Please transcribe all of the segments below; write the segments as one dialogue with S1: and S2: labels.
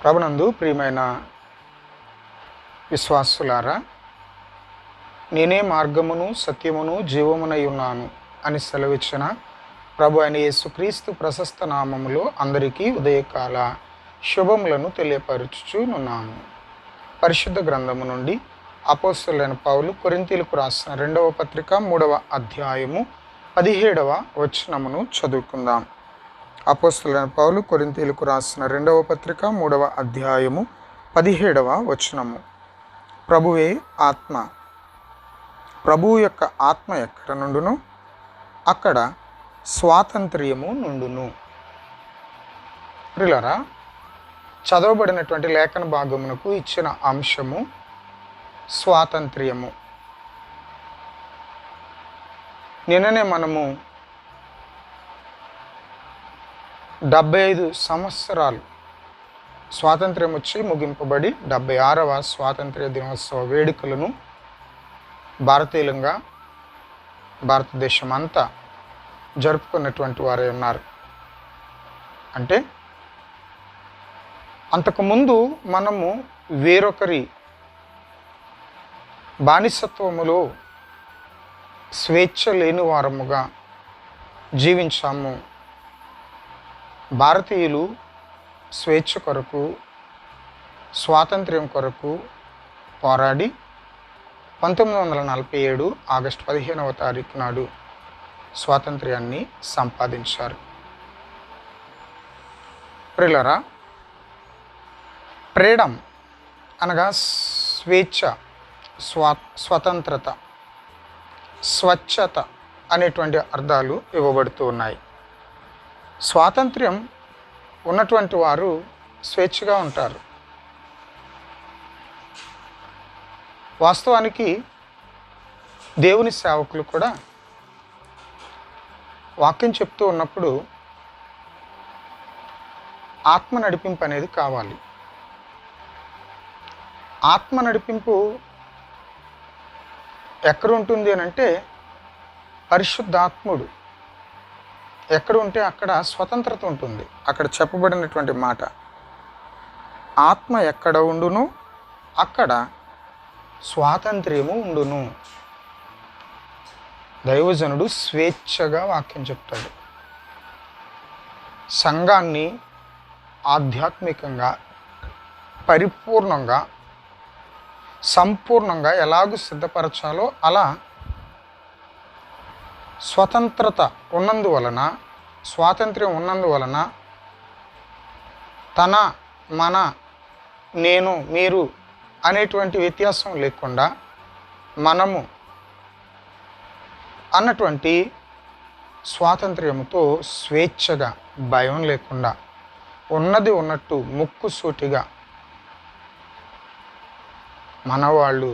S1: ప్రభునందు ప్రియమైన విశ్వాసులారా, నేనే మార్గమును సత్యమును జీవమునై ఉన్నాను అని సెలవిచ్చిన ప్రభు అయిన యేసుక్రీస్తు ప్రశస్త నామములో అందరికీ ఉదయకాల శుభములను తెలియపరచుచునున్నాను. పరిశుద్ధ గ్రంథము నుండి అపోస్తలుడైన పౌలు కొరింథీయులకు రాసిన 2వ పత్రిక 3వ అధ్యాయము 17వ వచనమును చదువుకుందాం. అపోస్తలుడైన పౌలు కొరింథీయులకు రాసిన 2వ పత్రిక 3వ అధ్యాయము 17వ వచనము. ప్రభువే ఆత్మ, ప్రభువు యొక్క ఆత్మ ఎక్కడ నుండును అక్కడ స్వాతంత్ర్యము నుండును. ప్రియులారా, చదవబడినటువంటి లేఖన భాగమునకు ఇచ్చిన అంశము స్వాతంత్ర్యము. నిన్ననే మనము 75 సంవత్సరాలు స్వాతంత్ర్యం వచ్చి ముగింపబడి 76వ స్వాతంత్ర్య దినోత్సవ వేడుకలను భారతదేశం అంతా జరుపుకున్నటువంటి వారే ఉన్నారు. అంటే అంతకుముందు మనము వేరొకరి బానిసత్వములో స్వేచ్ఛ లేని వారముగా జీవించాము. భారతీయులు స్వేచ్ఛ కొరకు, స్వాతంత్ర్యం కొరకు పోరాడి 1947 ఆగస్టు 15వ తారీఖు నాడు స్వాతంత్ర్యాన్ని సంపాదించారు. ప్రియులారా, ఫ్రీడమ్ అనగా స్వేచ్ఛ, స్వతంత్రత, స్వచ్ఛత అనేటువంటి అర్థాలు ఇవ్వబడుతూ ఉన్నాయి. స్వాతంత్ర్యం ఉన్నటువంటి వారు స్వేచ్ఛగా ఉంటారు. వాస్తవానికి దేవుని సేవకులు కూడా వాక్యం చెప్తూ ఉన్నప్పుడు ఆత్మ నడిపింపు అనేది కావాలి. ఆత్మ నడిపింపు ఎక్కడ ఉంటుంది అని అంటే, పరిశుద్ధాత్ముడు ఎక్కడ ఉంటే అక్కడ స్వతంత్రత ఉంటుంది. అక్కడ చెప్పబడినటువంటి మాట, ఆత్మ ఎక్కడ ఉండును అక్కడ స్వాతంత్ర్యము ఉండును. దైవజనుడు స్వేచ్ఛగా వాక్యం చెప్తాడు. సంఘాన్ని ఆధ్యాత్మికంగా పరిపూర్ణంగా సంపూర్ణంగా ఎలాగూ సిద్ధపరచాలో అలా స్వతంత్రత ఉన్నందువలన, స్వాతంత్ర్యం ఉన్నందువలన తన, మన, నేను, మీరు అనేటువంటి వ్యత్యాసం లేకుండా మనము అన్నటువంటి స్వాతంత్ర్యంతో స్వేచ్ఛగా, భయం లేకుండా, ఉన్నది ఉన్నట్టు ముక్కుసూటిగా మనవాళ్ళు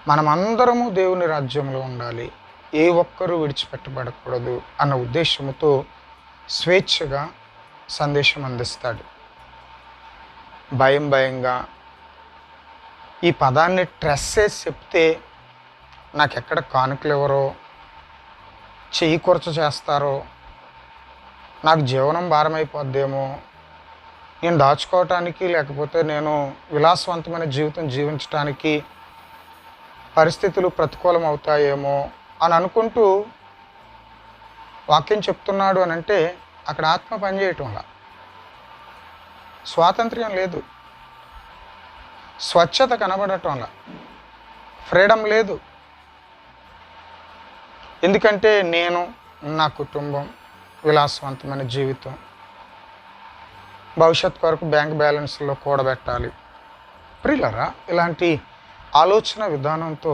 S1: మనమందరము దేవుని రాజ్యంలో ఉండాలి, ఏ ఒక్కరూ విడిచిపెట్టబడకూడదు అన్న ఉద్దేశంతో స్వేచ్ఛగా సందేశం అందిస్తాడు. భయంగా ఈ పదాన్ని ట్రెస్ చేసి చెప్తే నాకెక్కడ కానుకలు ఎవరో, చెయ్యి కొరచ చేస్తారో, నాకు జీవనం భారమైపోద్దేమో, నేను దాచుకోవటానికి లేకపోతే నేను విలాసవంతమైన జీవితం జీవించడానికి పరిస్థితులు ప్రతికూలం అవుతాయేమో అని అనుకుంటూ వాక్యం చెప్తున్నాడు అని అంటే అక్కడ ఆత్మ పనిచేయటంలా, స్వాతంత్ర్యం లేదు, స్వచ్ఛత కనబడటంలా, ఫ్రీడమ్ లేదు. ఎందుకంటే నేను, నా కుటుంబం, విలాసవంతమైన జీవితం, భవిష్యత్ కొరకు బ్యాంక్ బ్యాలెన్స్లో కూడబెట్టాలి. ప్రియులారా, ఇలాంటి ఆలోచన విధానంతో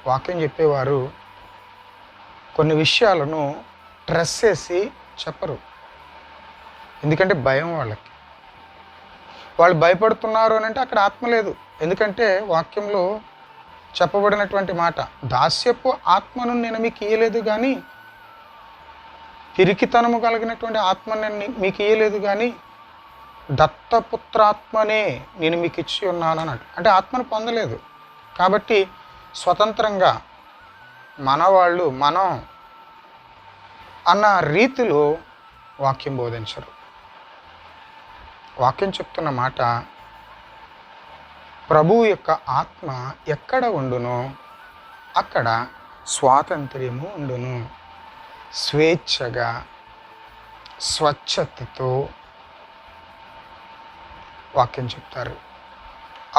S1: వాక్యం చెప్పేవారు కొన్ని విషయాలను ట్రెస్ చేసి చెప్పరు. ఎందుకంటే భయం వాళ్ళకి. వాళ్ళు భయపడుతున్నారు అని అంటే అక్కడ ఆత్మ లేదు. ఎందుకంటే వాక్యంలో చెప్పబడినటువంటి మాట, దాస్యపు ఆత్మను నేను మీకు ఇయ్యలేదు కానీ, పిరికితనము కలిగినటువంటి ఆత్మను నేను మీకు ఇయ్యలేదు కానీ దత్తపుత్రాత్మనే నేను మీకు ఇచ్చి ఉన్నాను అన్నట్టు. అంటే ఆత్మను పొందలేదు కాబట్టి స్వతంత్రంగా మనవాళ్ళు, మనం అన్న రీతిలో వాక్యం బోధించరు. వాక్యం చెప్తున్న మాట, ప్రభువు యొక్క ఆత్మ ఎక్కడ ఉండునో అక్కడ స్వాతంత్ర్యము ఉండును. స్వేచ్ఛగా, స్వచ్ఛతతో వాక్యం చెప్తారు.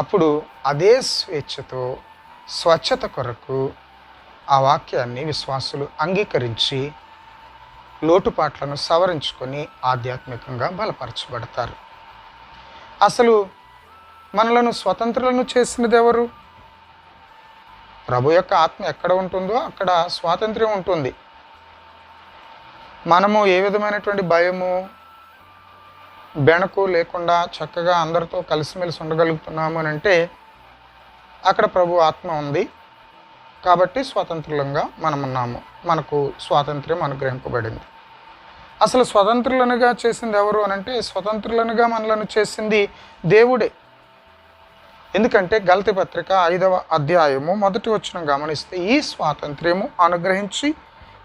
S1: అప్పుడు అదే స్వేచ్ఛతో, స్వచ్ఛత కొరకు ఆ వాక్యాన్ని విశ్వాసులు అంగీకరించి లోటుపాట్లను సవరించుకొని ఆధ్యాత్మికంగా బలపరచబడతారు. అసలు మనలను స్వతంత్రులను చేసినది ఎవరు? ప్రభు యొక్క ఆత్మ ఎక్కడ ఉంటుందో అక్కడ స్వాతంత్ర్యం ఉంటుంది. మనము ఏ విధమైనటువంటి భయము, బెణకు లేకుండా చక్కగా అందరితో కలిసిమెలిసి ఉండగలుగుతున్నాము అని అంటే అక్కడ ప్రభు ఆత్మ ఉంది కాబట్టి స్వతంత్రులంగా మనం ఉన్నాము. మనకు స్వాతంత్ర్యం అనుగ్రహింపబడింది. అసలు స్వతంత్రులనుగా చేసింది ఎవరు అని అంటే స్వతంత్రులనుగా మనలను చేసింది దేవుడే. ఎందుకంటే గలతీ పత్రిక 5వ అధ్యాయము 1వ వచనం గమనిస్తే, ఈ స్వాతంత్ర్యము అనుగ్రహించి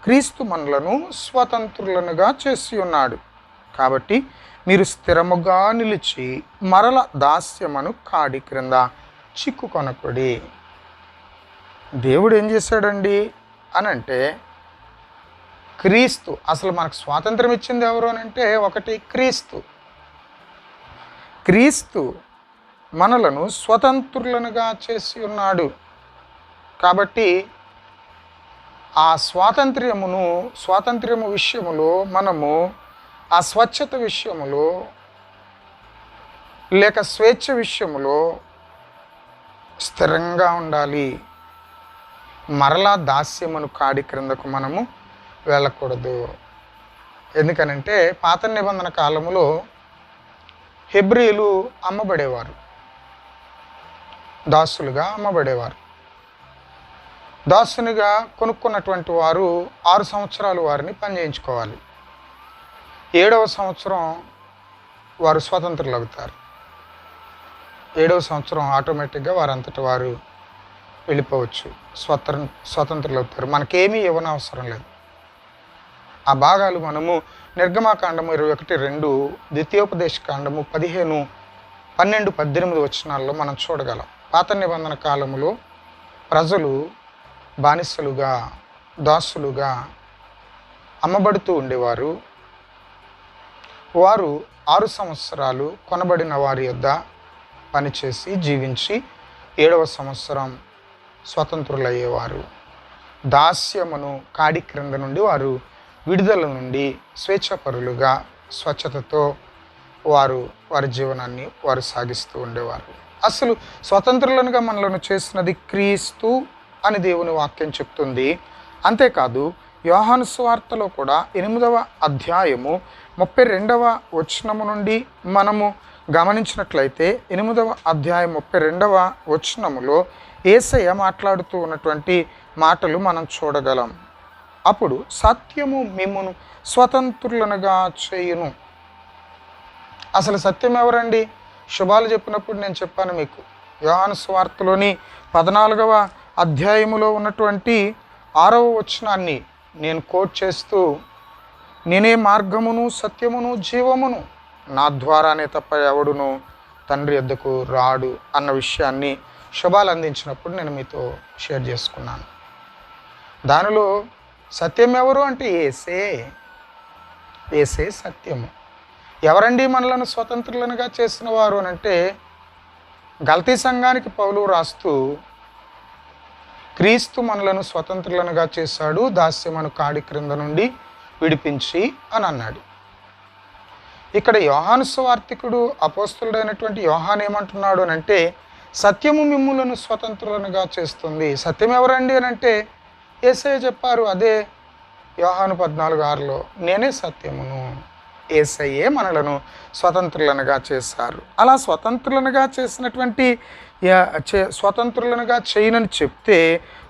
S1: క్రీస్తు మనలను స్వతంత్రులనుగా చేసి ఉన్నాడు. కాబట్టి మీరు స్థిరముగా నిలిచి మరల దాస్యమును కాడి క్రింద చిక్కుకొనకుడి. దేవుడు ఏం చేశాడండి అని అంటే క్రీస్తు. అసలు మనకు స్వాతంత్రం ఇచ్చింది ఎవరు అని అంటే ఒకటి క్రీస్తు. క్రీస్తు మనలను స్వతంత్రులనుగా చేసి ఉన్నాడు. కాబట్టి ఆ స్వాతంత్ర్యము విషయములో మనము ఆ స్వచ్ఛత విషయములో లేక స్వేచ్ఛ విషయములో స్థిరంగా ఉండాలి. మరలా దాస్యమును కాడి క్రిందకు మనము వెళ్ళకూడదు. ఎందుకనంటే పాత నిబంధన కాలములో హెబ్రీలు అమ్మబడేవారు, దాసులుగా అమ్మబడేవారు. దాసునిగా కొనుక్కున్నటువంటి వారు 6 సంవత్సరాలు వారిని పనిచేయించుకోవాలి. 7వ సంవత్సరం వారు స్వతంత్రులు అవుతారు. 7వ సంవత్సరం ఆటోమేటిక్గా వారంతటి వారు వెళ్ళిపోవచ్చు, స్వతంత్రులు అవుతారు. మనకేమీ ఇవ్వనవసరం లేదు. ఆ భాగాలు మనము నిర్గమాకాండము 21:2, ద్వితీయోపదేశ కాండము 15, 12, 18 వచనాల్లో మనం చూడగలం. పాత నిబంధన కాలములో ప్రజలు బానిసలుగా, దాసులుగా అమ్మబడుతూ ఉండేవారు. వారు 6 సంవత్సరాలు కొనబడిన వారి యొద్ద పనిచేసి జీవించి 7వ సంవత్సరం స్వతంత్రులయ్యేవారు. దాస్యమును కాడి క్రింద నుండి వారు విడుదల నుండి స్వేచ్ఛపరులుగా స్వచ్ఛతతో వారి జీవనాన్ని వారు సాగిస్తూ ఉండేవారు. అసలు స్వతంత్రులనుగా మనలను చేసినది క్రీస్తు అని దేవుని వాక్యం చెప్తుంది. అంతేకాదు యోహాను సువార్తలో కూడా 8వ అధ్యాయము 32వ వచనము నుండి మనము గమనించినట్లయితే 8వ అధ్యాయం 32వ వచనములో యేసయ్య మాట్లాడుతూ ఉన్నటువంటి మాటలు మనం చూడగలం. అప్పుడు సత్యము మిమ్మును స్వతంత్రులనుగా చేయును. అసలు సత్యం ఎవరండి? శుభాలు చెప్పినప్పుడు నేను చెప్పాను మీకు, యోహాను సువార్తలోని 14వ అధ్యాయములో ఉన్నటువంటి 6వ వచనాన్ని నేను కోట్ చేస్తూ, నేనే మార్గమును సత్యమును జీవమును, నా ద్వారానే తప్ప ఎవడును తండ్రి యొద్దకు రాడు అన్న విషయాన్ని శుభాలు అందించినప్పుడు నేను మీతో షేర్ చేసుకున్నాను. దానిలో సత్యం ఎవరు అంటే యేసే సత్యము. ఎవరండి మనలను స్వతంత్రులనుగా చేసిన వారు అని అంటే గలతీ సంఘానికి పౌలు రాస్తూ క్రీస్తు మనలను స్వతంత్రులనుగా చేశాడు, దాస్యమును కాడి క్రింద నుండి విడిపించి అని అన్నాడు. ఇక్కడ యోహాను సువార్తికుడు అపోస్తలుడైనటువంటి యోహాను ఏమంటున్నాడు అని అంటే సత్యము మిమ్ములను స్వతంత్రులనుగా చేస్తుంది. సత్యం ఎవరండి అని అంటే యేసయ్య చెప్పారు. అదే యోహాను 14:6లో నేనే సత్యమును. యేసయ్యే మనలను స్వతంత్రులనుగా చేశారు. అలా స్వతంత్రులనుగా చేసినటువంటి స్వతంత్రులనుగా చేయనని చెప్తే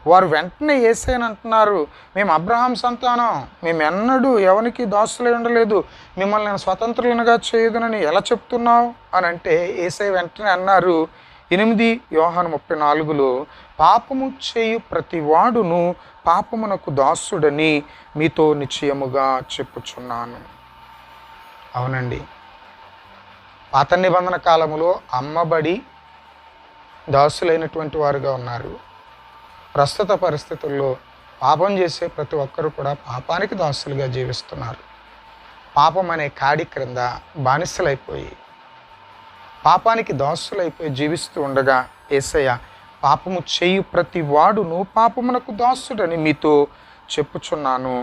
S1: వారు వెంటనే యేసయ్యని అంటున్నారు, మేము అబ్రహాం సంతానం, మేము ఎన్నడూ ఎవరికి దాసులై ఉండలేదు, మిమ్మల్ని నేను స్వతంత్రులనుగా చేయదునని ఎలా చెప్తున్నావు అని అంటే యేసయ్య వెంటనే అన్నారు 8 యోహాను 34లో, పాపము చేయు ప్రతివాడును పాపమునకు దాసుడని మీతో నిశ్చయముగా చెప్పుచున్నాను. అవునండి, పాత నిబంధన కాలములో అమ్మబడి దాసులైనటువంటి వారుగా ఉన్నారు. ప్రస్తుత పరిస్థితుల్లో పాపం చేసే ప్రతి ఒక్కరూ కూడా పాపానికి దాసులుగా జీవిస్తున్నారు. పాపం అనే కాడి క్రింద బానిసలైపోయి పాపానికి దాసులైపోయి జీవిస్తూ ఉండగా యేసయ్య పాపము చేయు ప్రతి వాడును పాపమునకు దాసుడని మీతో చెప్పుచున్నాను.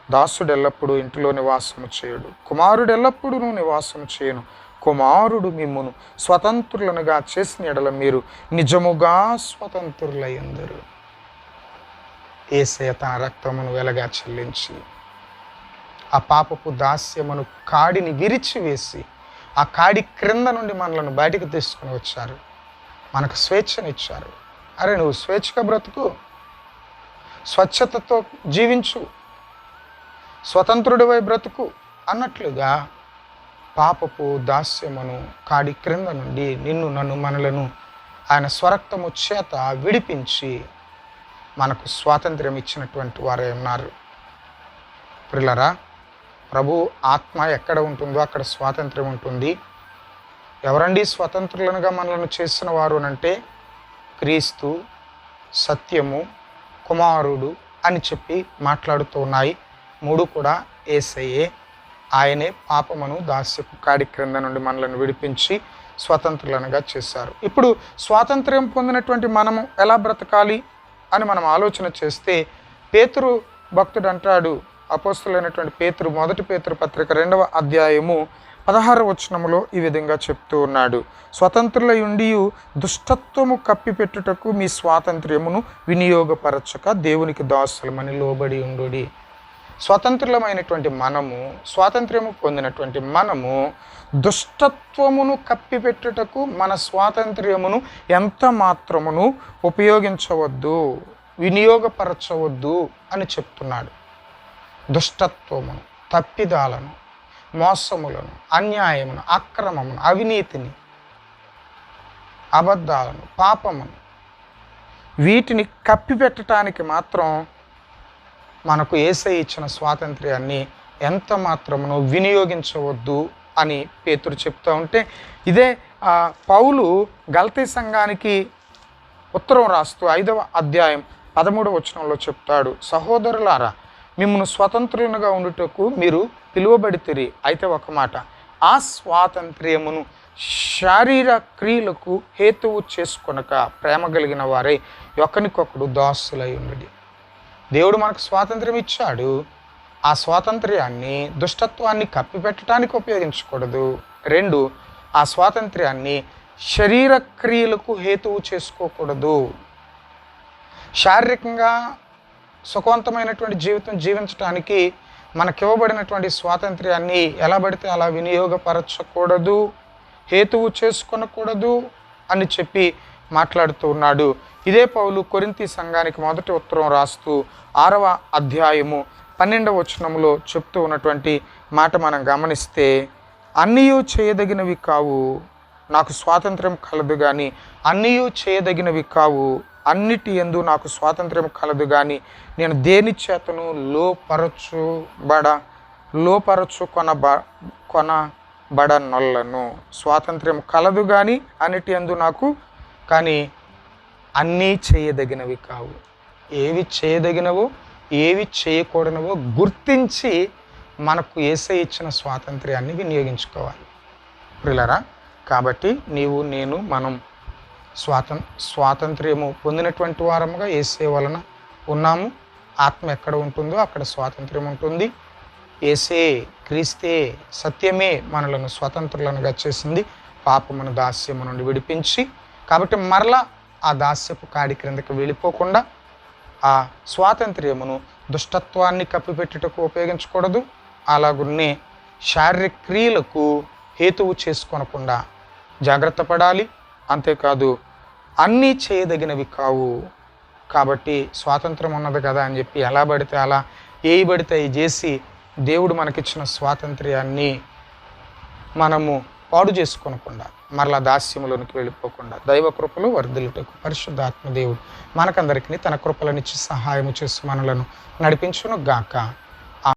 S1: దాసుడు ఎల్లప్పుడూ ఇంటిలో నివాసము చేయడు, కుమారుడు ఎల్లప్పుడూ నివాసము చేయను. కుమారుడు మిమ్మును స్వతంత్రులనుగా చేసిన ఎడల మీరు నిజముగా స్వతంత్రులయ్యందరు. యేసయ్య తన రక్తమును వెలగా చెల్లించి ఆ పాపపు దాస్యమును కాడిని విరిచివేసి ఆ కాడి క్రింద నుండి మనలను బయటికి తీసుకుని వచ్చారు. మనకు స్వేచ్ఛనిచ్చారు. అరే, నువ్వు స్వేచ్ఛగా బ్రతుకు, స్వచ్ఛతతో జీవించు, స్వతంత్రుడివై బ్రతుకు అన్నట్లుగా పాపపు దాస్యమును కాడి క్రింద నుండి నిన్ను నన్ను మనలను ఆయన స్వరక్తము చేత విడిపించి మనకు స్వాతంత్ర్యం ఇచ్చినటువంటి వారే ఉన్నారు. ప్రియులారా, ప్రభు ఆత్మ ఎక్కడ ఉంటుందో అక్కడ స్వాతంత్ర్యం ఉంటుంది. ఎవరండి స్వతంత్రులనుగా మనలను చేసిన వారు అంటే క్రీస్తు, సత్యము, కుమారుడు అని చెప్పి మాట్లాడుతూ ఉన్నాయి. మూడు కూడా యేసయ్యే. ఆయనే పాపమును దాస్యపు కాడి క్రింద నుండి మనలను విడిపించి స్వతంత్రులనుగా చేశారు. ఇప్పుడు స్వాతంత్ర్యం పొందినటువంటి మనము ఎలా బ్రతకాలి అని మనం ఆలోచన చేస్తే పేతురు భక్తుడు అంటాడు, అపోస్తులైనటువంటి పేతురు, 1 పేతురు పత్రిక 2వ అధ్యాయము 16వ వచనములో ఈ విధంగా చెప్తూ ఉన్నాడు. స్వతంత్రులయుండి దుష్టత్వము కప్పిపెట్టుటకు మీ స్వాతంత్ర్యమును వినియోగపరచక దేవునికి దాసులమని లోబడి ఉండుడి. స్వతంత్రులమైనటువంటి మనము, స్వాతంత్ర్యము పొందినటువంటి మనము దుష్టత్వమును కప్పిపెట్టుటకు మన స్వాతంత్ర్యమును ఎంత మాత్రమును ఉపయోగించవద్దు, వినియోగపరచవద్దు అని చెప్తున్నాడు. దుష్టత్వమును, తప్పిదాలను, మోసములను, అన్యాయమును, అక్రమమును, అవినీతిని, అబద్ధాలను, పాపమును, వీటిని కప్పిపెట్టడానికి మాత్రం మనకు యేసయ్య ఇచ్చిన స్వాతంత్ర్యాన్ని ఎంత మాత్రమును వినియోగించవద్దు అని పేతురు చెప్తూ ఉంటే, ఇదే పౌలు గలతీ సంఘానికి ఉత్తరం రాస్తూ 5వ అధ్యాయం 13వ వచనంలో చెప్తాడు, సహోదరులారా, మిమ్మల్ని స్వతంత్రులుగా ఉండుటకు మీరు పిలువబడితిరి. అయితే ఒక మాట, ఆ స్వాతంత్ర్యమును శారీర క్రియలకు హేతువు చేసుకొనక ప్రేమ కలిగిన వారే ఒకరికొకడు దాసులై ఉండుడి. దేవుడు మనకు స్వాతంత్ర్యం ఇచ్చాడు. ఆ స్వాతంత్ర్యాన్ని దుష్టత్వాన్ని కప్పిపెట్టడానికి ఉపయోగించకూడదు. 2, ఆ స్వాతంత్ర్యాన్ని శరీర క్రియలకు హేతువు చేసుకోకూడదు. శారీరకంగా సుఖవంతమైనటువంటి జీవితం జీవించడానికి మనకివ్వబడినటువంటి స్వాతంత్ర్యాన్ని ఎలా పడితే అలా వినియోగపరచకూడదు, హేతువు చేసుకొనకూడదు అని చెప్పి మాట్లాడుతూ ఉన్నాడు. ఇదే పౌలు కొరింథీ సంఘానికి 1 ఉత్తరం రాస్తూ 6వ అధ్యాయము 12వ వచనంలో చెప్తూ ఉన్నటువంటి మాట మనం గమనిస్తే, అన్నీయూ చేయదగినవి కావు, నాకు స్వాతంత్ర్యం కలదు కానీ అన్నీయూ చేయదగినవి కావు, అన్నిటి యందు నాకు స్వాతంత్ర్యం కలదు కానీ నేను దేని చేతను కొనబడనొల్లను. స్వాతంత్ర్యం కలదు కానీ అన్నిటి యందు నాకు, కానీ అన్నీ చేయదగినవి కావు. ఏవి చేయదగినవో ఏవి చేయకూడనవో గుర్తించి మనకు యేసయ్య ఇచ్చిన స్వాతంత్ర్యాన్ని వినియోగించుకోవాలి. ప్రియులారా, కాబట్టి నీవు నేను మనం స్వాతంత్ర్యము పొందినటువంటి వారముగా యేసయ్య వలన ఉన్నాము. ఆత్మ ఎక్కడ ఉంటుందో అక్కడ స్వాతంత్ర్యం ఉంటుంది. యేసే, క్రీస్తే, సత్యమే మనలను స్వతంత్రులనుగా చేసింది, పాపమును దాస్యము నుండి విడిపించి. కాబట్టి మరలా ఆ దాస్యపు కాడి క్రిందకి వెళ్ళిపోకుండా ఆ స్వాతంత్ర్యమును దుష్టత్వాన్ని కప్పిపెట్టుటకు ఉపయోగించకూడదు. అలాగున్నే శారీరక క్రియలకు హేతువు చేసుకొనకుండా జాగ్రత్త పడాలి. అంతేకాదు, అన్నీ చేయదగినవి కావు. కాబట్టి స్వాతంత్రం ఉన్నది కదా అని చెప్పి ఎలా పడితే అలా, ఏవి పడితే అవి చేసి దేవుడు మనకిచ్చిన స్వాతంత్ర్యాన్ని మనము పాడు చేసుకోనకుండా మరలా దాస్యములోనికి వెళ్ళిపోకుండా దైవ కృపలు వర్ధిల్లుటకు పరిశుద్ధాత్మ దేవుడు మనకందరికీ తన కృపలనిచ్చి సహాయము చేసి మనలను నడిపించును గాక.